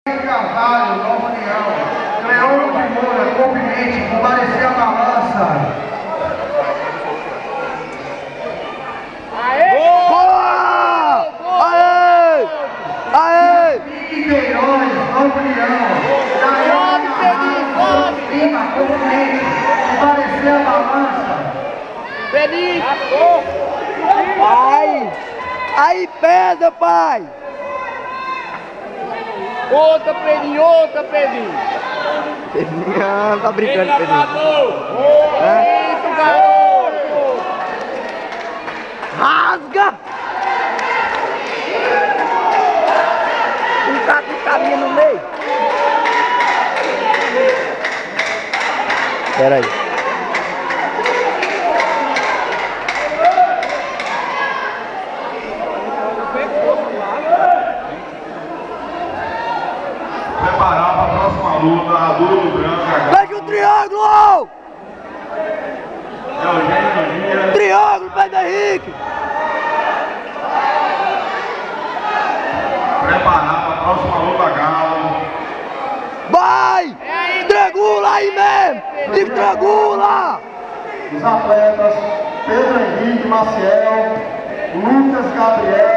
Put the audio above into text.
Carvalho, Nova União, Leão de Moura, Corpo, Mente, comparecer a balança. Boa! Aê! Aê! Queiroz, Nova União, Lima, Corpo, Mente, comparecer a balança. Feliz! Pai! Aí pesa, pai! Outra, Pedrinho, outra, Pedrinho! Pedrinho, tá brincando, Pedrinho. Isso, garoto! Rasga! Um cara que caminha no meio. Pera aí. Preparar para a próxima luta, a duro branca. Veja o triângulo! Triângulo, Pedro Henrique! Preparar para a próxima luta, galo. Vai! Estrangula aí mesmo! Estrangula! Os atletas Pedro Henrique, Maciel, Lucas Gabriel.